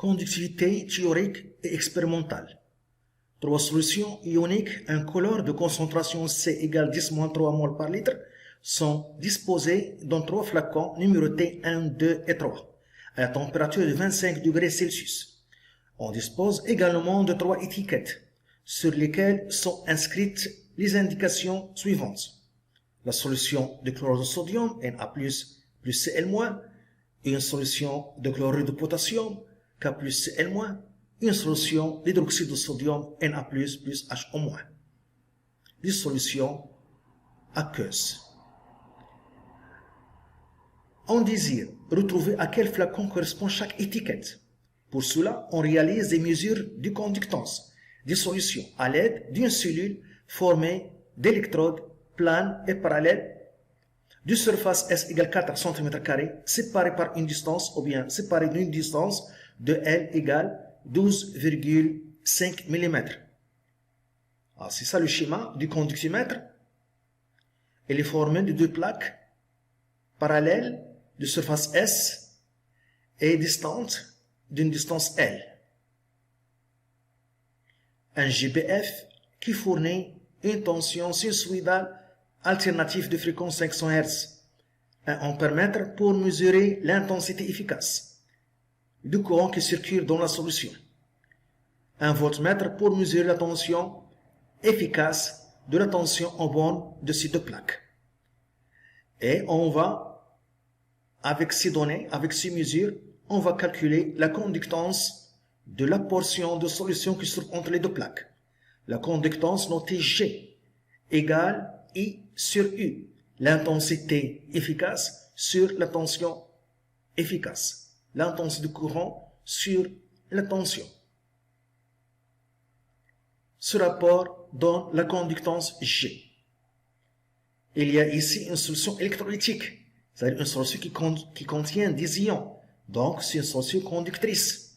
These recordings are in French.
conductivité théorique et expérimentale. 3 solutions ioniques incolores de concentration C égale 10-3 mol par litre sont disposées dans 3 flacons numérotés 1, 2 et 3 à la température de 25 degrés Celsius. On dispose également de 3 étiquettes sur lesquelles sont inscrites les indications suivantes. La solution de chlorure de sodium Na+, plus Cl-, une solution de chlorure de potassium K plus Cl-, une solution d'hydroxyde de sodium Na+, plus HO-. Les solutions aqueuses. On désire retrouver à quel flacon correspond chaque étiquette. Pour cela, on réalise des mesures de conductance des solutions à l'aide d'une cellule formée d'électrodes planes et parallèles de surface S égale 4 cm², séparées par une distance ou bien séparées d'une distance de L égale 12,5 mm. C'est ça le schéma du conductimètre. Il est formé de 2 plaques parallèles de surface S et distantes d'une distance L. Un GBF qui fournit une tension sinusoïdale alternative de fréquence 500 Hz. Un ampèremètre pour mesurer l'intensité efficace du courant qui circule dans la solution. Un voltmètre pour mesurer la tension efficace de la tension en borne de ces 2 plaques. Et on va, avec ces données, avec ces mesures, on va calculer la conductance de la portion de solution qui se trouve entre les 2 plaques. La conductance notée G égale I sur U, l'intensité efficace sur la tension efficace, l'intensité du courant sur la tension. Ce rapport donne la conductance G. Il y a ici une solution électrolytique, c'est-à-dire une solution qui contient des ions, donc c'est une solution conductrice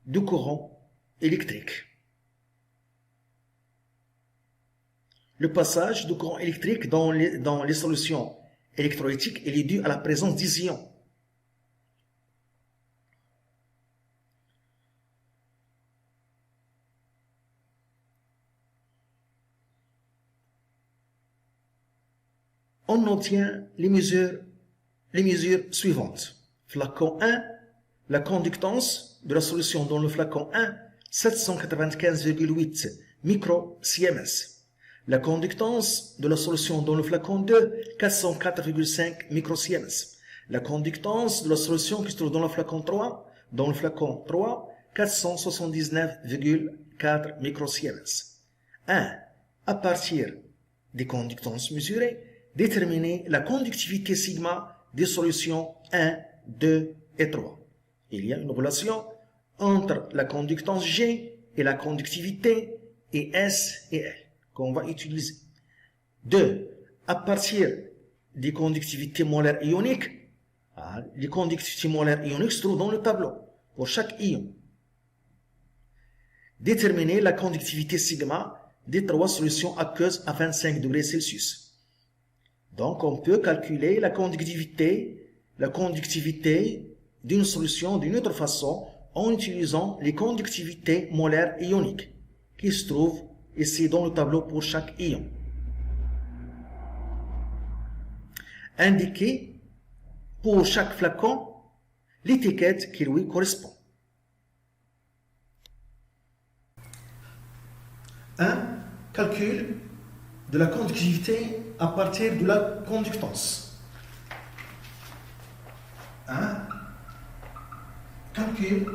du courant électrique. Le passage du courant électrique dans les solutions électrolytiques est dû à la présence des ions. On obtient les mesures suivantes. Flacon 1, la conductance de la solution dans le flacon 1, 795,8 micro-siemens. La conductance de la solution dans le flacon 2, 404,5 micro-siemens. La conductance de la solution qui se trouve dans le flacon 3, 479,4 micro-siemens. 1. À partir des conductances mesurées, déterminer la conductivité sigma des solutions 1, 2 et 3. Il y a une relation entre la conductance G et la conductivité et S et L qu'on va utiliser. 2. À partir des conductivités molaires ioniques, les conductivités molaires ioniques se trouvent dans le tableau pour chaque ion. Déterminer la conductivité sigma des 3 solutions aqueuses à 25 degrés Celsius. Donc, on peut calculer la conductivité d'une solution d'une autre façon en utilisant les conductivités molaires ioniques qui se trouvent ici dans le tableau pour chaque ion. Indiquer pour chaque flacon l'étiquette qui lui correspond. 1. Calcul de la conductivité à partir de la conductance. 1. Calcul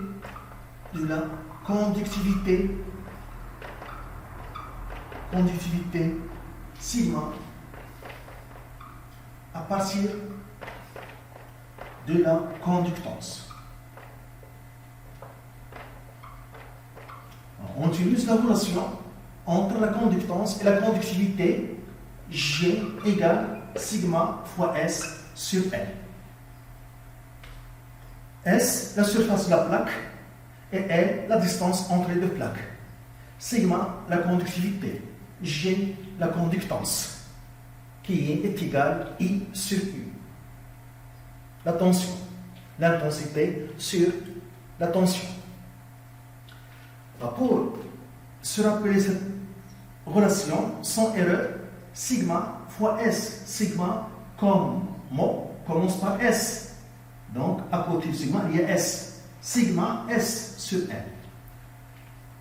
de la conductivité sigma à partir de la conductance. On utilise la relation entre la conductance et la conductivité G égale sigma fois S sur L. S, la surface de la plaque, et L, la distance entre les 2 plaques. Sigma, la conductivité. G, la conductance, qui est égale I sur U. La tension, l'intensité sur la tension. Pour se rappeler cette relation, sans erreur, sigma fois S. Sigma, comme mot, commence par S. Donc, à côté de sigma, il y a S. Sigma S sur L.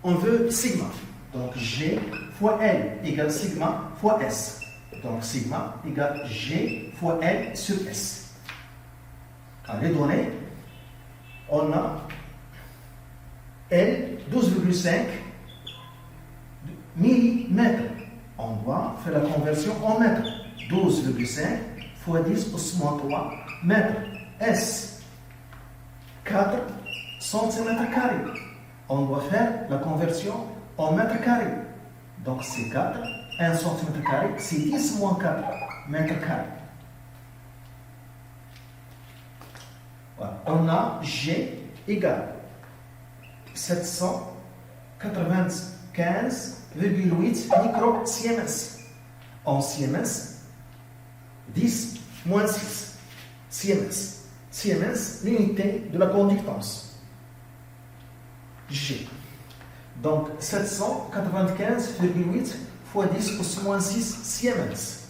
On veut sigma. Donc, G fois L égale sigma fois S. Donc, sigma égale G fois L sur S. À les données, on a L 12,5 millimètres. On doit faire la conversion en mètres. 12,5 fois 10 au moins 3 mètres. S 4 cm². On doit faire la conversion en mètres carrés. Donc c'est 4, 1 cm², c'est 10 moins 4 mètres carrés. Voilà. On a G égale 795,8 micro-siemens. En siemens, 10 moins 6 siemens. Siemens, l'unité de la conductance. G. Donc 795,8 fois 10 au moins 6 siemens.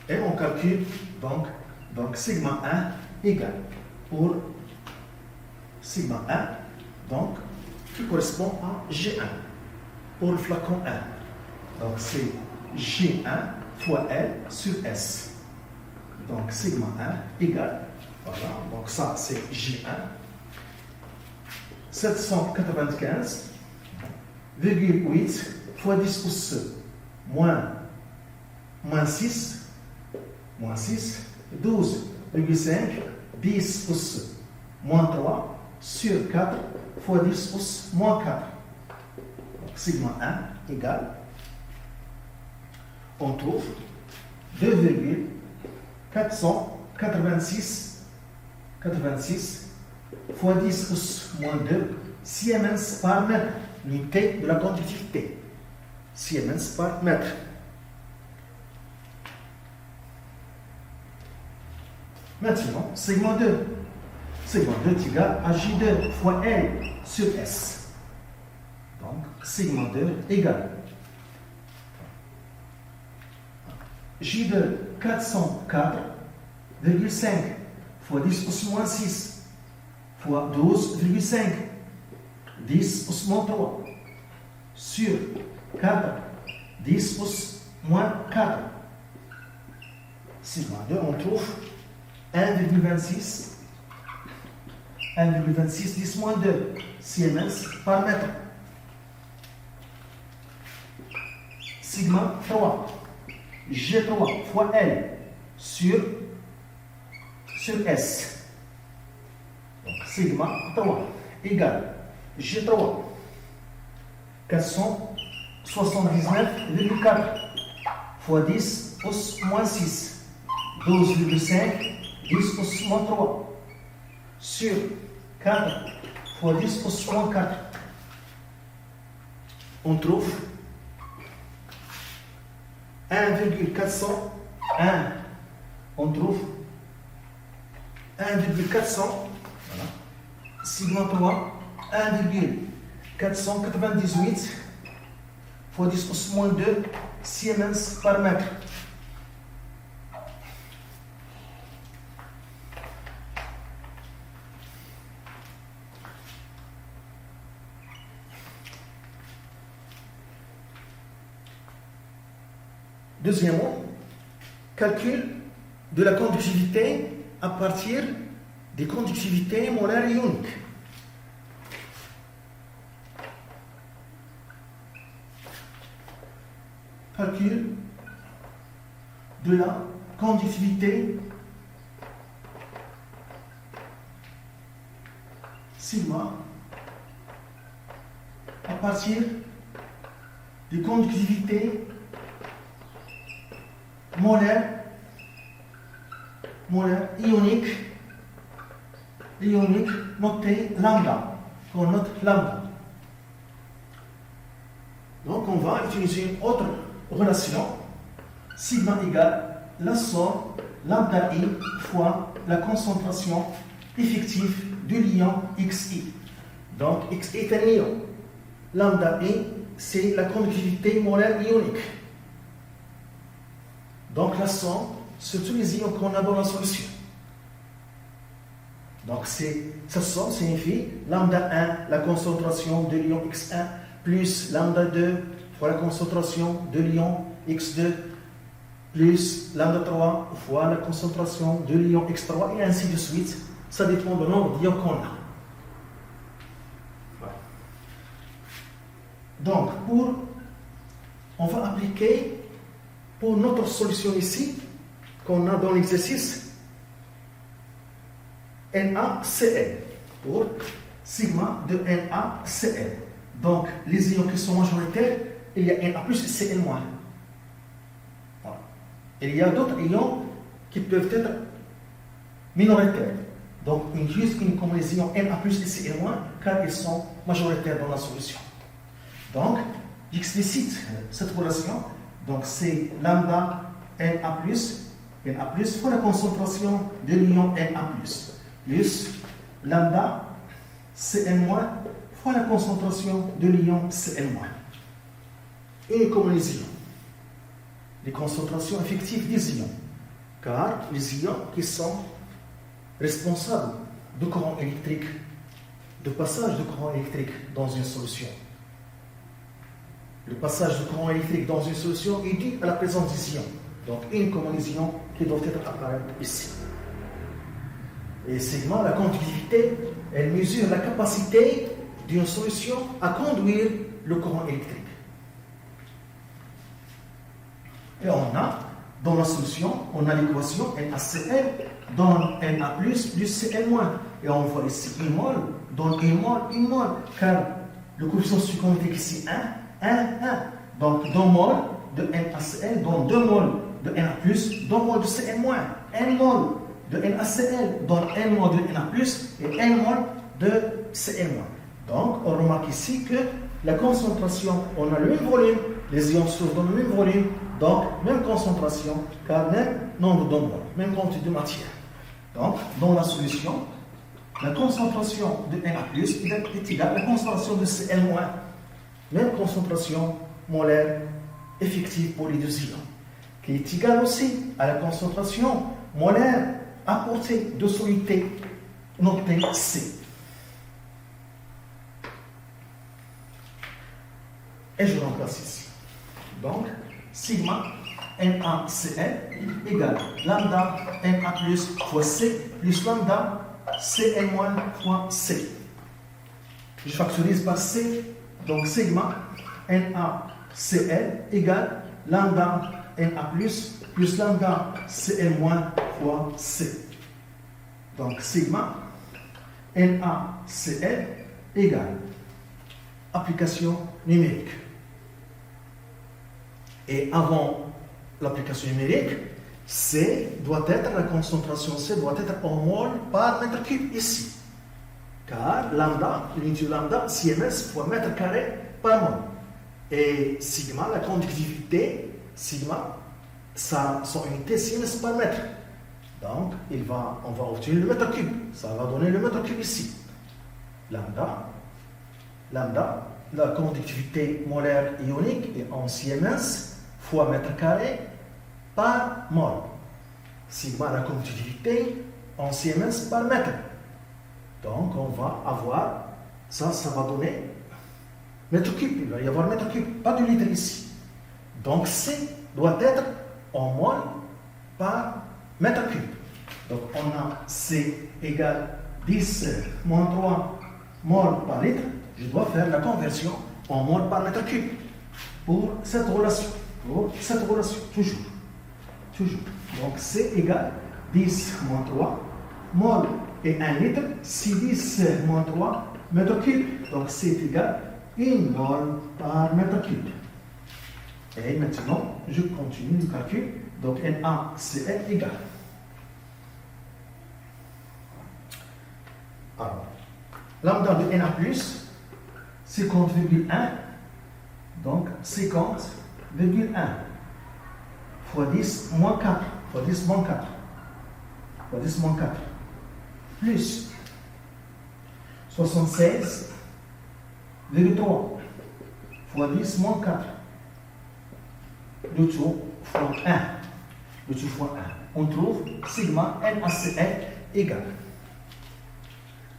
Et on calcule donc sigma 1 égale pour sigma 1, donc qui correspond à G1 pour le flacon 1. Donc c'est G1 fois L sur S. Donc sigma 1 égale, voilà, donc ça c'est G1, 795,8 fois 10 pouces moins 6, 12,5, 10 pouces moins 3 sur 4 fois 10 pouces moins 4. Donc sigma 1 égale, on trouve 2,486 fois 10 pouces moins 2 siemens par mètre, l'unité de la conductivité. Siemens par mètre. Maintenant, sigma 2. Sigma 2 est égal à J2 fois L sur S. Donc, sigma 2 égale J2 404,5 fois 10 pouces moins 6 fois 12,5 10 pouces moins 3 sur 4 10 pouces moins 4. Sigma 2, on trouve 1,26 10 moins 2 siemens par mètre. Sigma 3, G3 fois L sur S. Donc, sigma 3 égale G3 479,4 fois 10 pouces moins 6 12,5 10 pouces moins 3 sur 4 fois 10 pouces moins 4. On trouve 1,401. On trouve 1,400. Voilà. Sigma 3, 1,498 fois 10 pouces moins 2 siemens par mètre. Deuxièmement, calcul de la conductivité à partir des conductivités molaires ioniques. Calcul de la conductivité sigma à partir des conductivités molaires ioniques notées lambda, qu'on note lambda. Donc on va utiliser une autre relation, sigma égale la somme lambda I fois la concentration effective de l'ion XI. Donc, X est un ion. Lambda I, c'est la conductivité molaire ionique. Donc, la somme, c'est tous les ions qu'on a dans la solution. Donc, cette somme signifie lambda 1, la concentration de l'ion X1, plus lambda 2 fois la concentration de l'ion X2, plus lambda 3 fois la concentration de l'ion X3, et ainsi de suite. Ça dépend du nombre d'ions qu'on a. Voilà. Donc, on va appliquer pour notre solution ici, qu'on a dans l'exercice, NaCl, pour sigma de NaCl. Donc, les ions qui sont majoritaires, il y a Na plus et Cl moins. Voilà. Il y a d'autres ions qui peuvent être minoritaires. Donc, on utilise uniquement les ions Na plus et Cl moins, car ils sont majoritaires dans la solution. Donc, j'explicite cette relation. Donc, c'est lambda Na plus fois la concentration de l'ion Na plus lambda Cl moins fois la concentration de l'ion Cl moins. Et comme les ions, les concentrations effectives des ions, car les ions qui sont responsables de courant électrique, de passage de courant électrique dans une solution. Le passage de courant électrique dans une solution est dû à la présence des ions. Donc, une comme les ions qui doivent être apparus ici. Et sigma, la conductivité, elle mesure la capacité d'une solution à conduire le courant électrique. Et on a, dans la solution, on a l'équation NaCl donne Na plus Cl moins. Et on voit ici 1 mol donne 1 mol, car le coefficient stoichiométrique ici 1. Donc 2 mol de NaCl donne 2 mol de Na plus, 2 mol de Cl moins. 1 mol de NaCl donne 1 mol de Na plus et 1 mol de Cl moins. Donc on remarque ici que la concentration, on a le même volume, les ions se trouvent dans le même volume, donc même concentration, car même nombre de moles, même quantité de matière. Donc dans la solution, la concentration de Na plus est égale à la concentration de Cl moins, même concentration molaire effective pour les deux ions, qui est égale aussi à la concentration molaire apportée de soluté notée C. Et je remplace ici. Donc, sigma NaCl égale lambda Na plus fois C plus lambda Cl moins fois C. Je factorise par C, donc sigma NaCl égale lambda Na plus lambda Cl moins fois C. Donc sigma NaCl égale application numérique. Et avant l'application numérique, C doit être, la concentration C doit être en mol par mètre cube ici. Car lambda, l'unité lambda, Siemens fois mètre carré par mol. Et sigma, la conductivité, sigma, son unité Siemens par mètre. Donc, on va obtenir le mètre cube. Ça va donner le mètre cube ici. Lambda, la conductivité molaire ionique est en Siemens fois mètre carré par mol. Sigma, la conductivité en Siemens par mètre. Donc, on va avoir, ça va donner mètre cube. Il va y avoir mètre cube, pas de litre ici. Donc, C doit être en mol par mètre cube. Donc, on a C égale 10 moins 3 mol par litre. Je dois faire la conversion en mol par mètre cube pour cette relation. Toujours. Donc, C égale 10 moins 3 mol et 1 litre, c'est 10 moins 3 mètres cubes. Donc, C est égal à 1 mol par mètre cube. Et maintenant, je continue le calcul. Donc, NaCl égale. Alors, lambda de Na plus, 50,1. Donc, 50,1 fois 10 moins 4, fois 10 moins 4, fois 10 moins 4, plus 76 3 fois 10 moins 4. Le tout fois 1. Le tout fois 1. On trouve sigma NaCl égale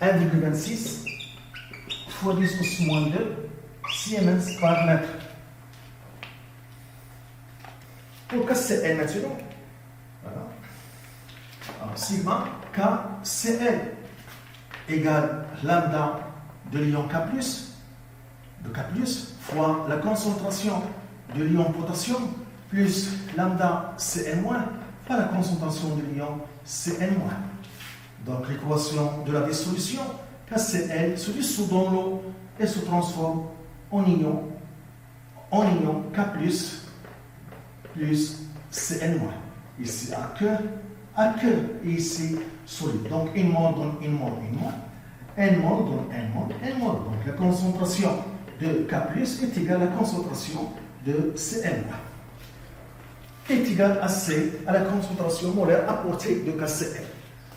1,26 fois 10 pouces moins 2 Siemens par mètre. Pour KCl maintenant, voilà. Alors, sigma KCl égale lambda de l'ion K+, de K+, fois la concentration de l'ion potassium plus lambda Cl- fois la concentration de l'ion Cl-. Donc l'équation de la dissolution, KCl se dissout dans l'eau et se transforme en ion K+, plus Cl-. Ici à cœur et ici solide. Donc une mole donne une mole, une mole. N mole donne N mole, N mole. Donc la concentration de K+ est égale à la concentration de Cl- est égale à C, à la concentration molaire apportée de KCl.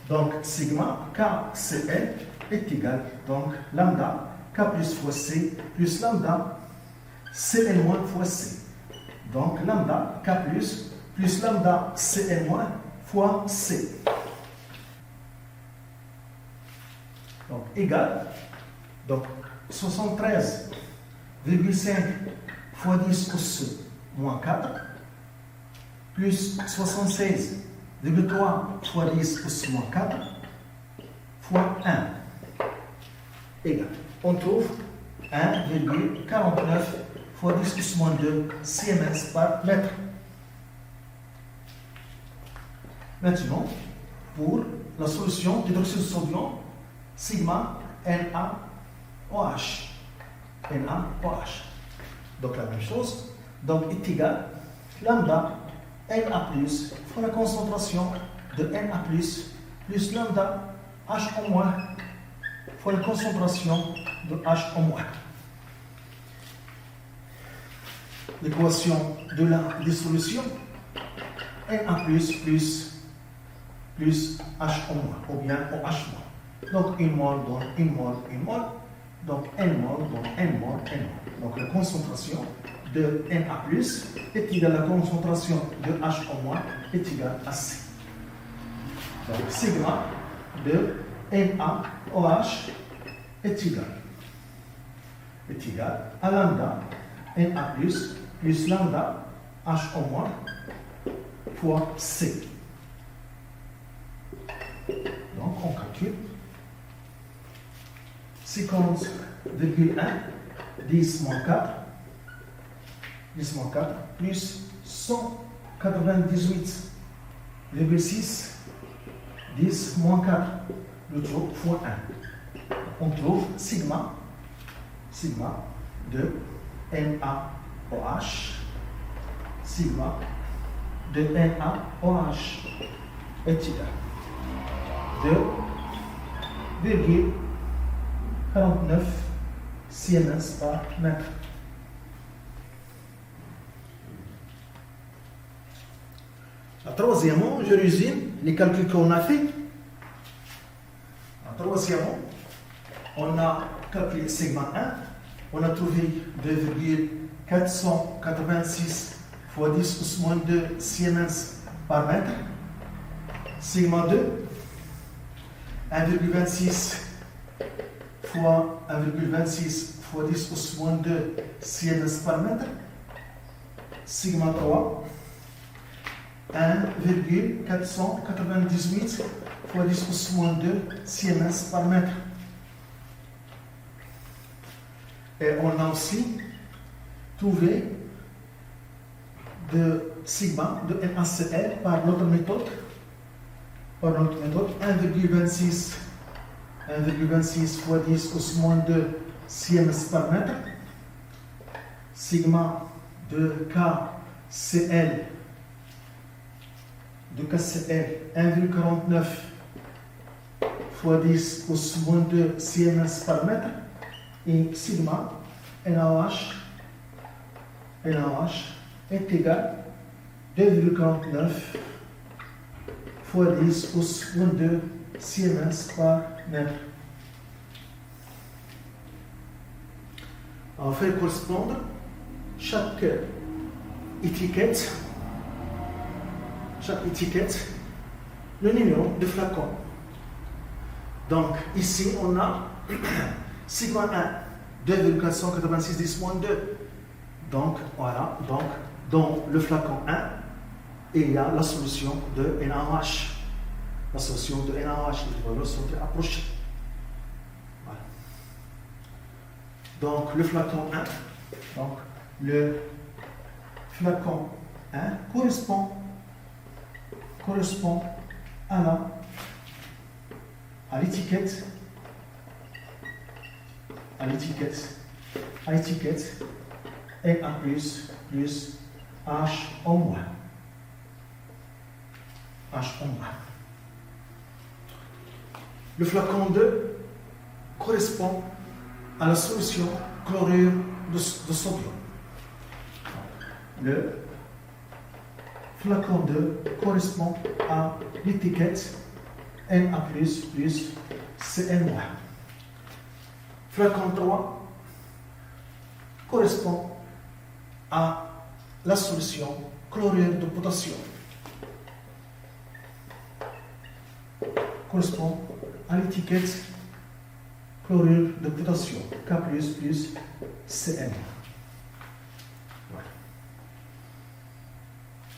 Donc sigma KCl est égal donc lambda K+ fois C plus lambda Cl- fois C. Donc lambda K+ plus lambda Cl- fois C. Donc égal, donc 73,5 fois 10 pouces moins 4 plus 76,3 fois 10 pouces moins 4 fois 1 égal. On trouve 1,49 fois 10 pouces moins 2 Siemens par mètre. Maintenant, pour la solution d'hydroxyde de sodium, sigma NaOH. NaOH. Donc la même chose. Donc est égal lambda Na fois la concentration de Na plus lambda HO- fois la concentration de HO-. L'équation de la dissolution Na plus HO- ou bien OH-. Donc une mole donne une mole, une mole. Donc N mole donne N mole, N mole. Donc la concentration de Na est égale à la concentration de HO- est égale à C. Donc sigma de NaOH est égal à lambda Na plus lambda HO- fois C. Donc on calcule 50,1 10 moins 4 plus 198,6 10 moins 4 le tout fois 1. On trouve sigma de NaOH est égal 2,49 Siemens par mètre. Troisièmement, je résume les calculs qu'on a fait. Troisièmement, on a calculé sigma 1, on a trouvé 2,486 fois 10 pouces moins 2 Siemens par mètre. Sigma 2, 1,26 fois 10 pouces moins 2 Siemens par mètre. Sigma 3, 1,498 fois 10 pouces moins 2 Siemens par mètre. Et on a aussi trouvé de sigma de NaCl par notre méthode. 1,26 fois 10 pouces moins 2 Siemens par mètre. Sigma de KCl 1,49 fois 10 pouces moins 2 Siemens par mètre. Et sigma NaOH est égal à 2,49 fois 10 pouces moins 2 Siemens par mètre. On va faire correspondre chaque étiquette, le numéro de flacon. Donc ici on a sigma 1, 2,496 2. Donc voilà, donc dans le flacon 1, il y a la solution de NaOH. La solution de NaOH, les valeurs sont approchées. Voilà. Donc le flacon 1, donc le flacon 1 correspond à l'étiquette Na plus H au moins. Le flacon 2 correspond à la solution chlorure de sodium. Le flacon 2 correspond à l'étiquette Na plus Cn-. Flacon 3 correspond à la solution chlorure de potassium. Correspond à l'étiquette chlorure de potassium, K plus Cn.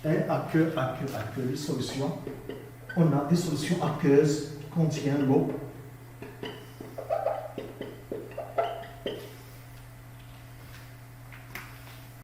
Et aqueux, les solutions, on a des solutions aqueuses qui contiennent l'eau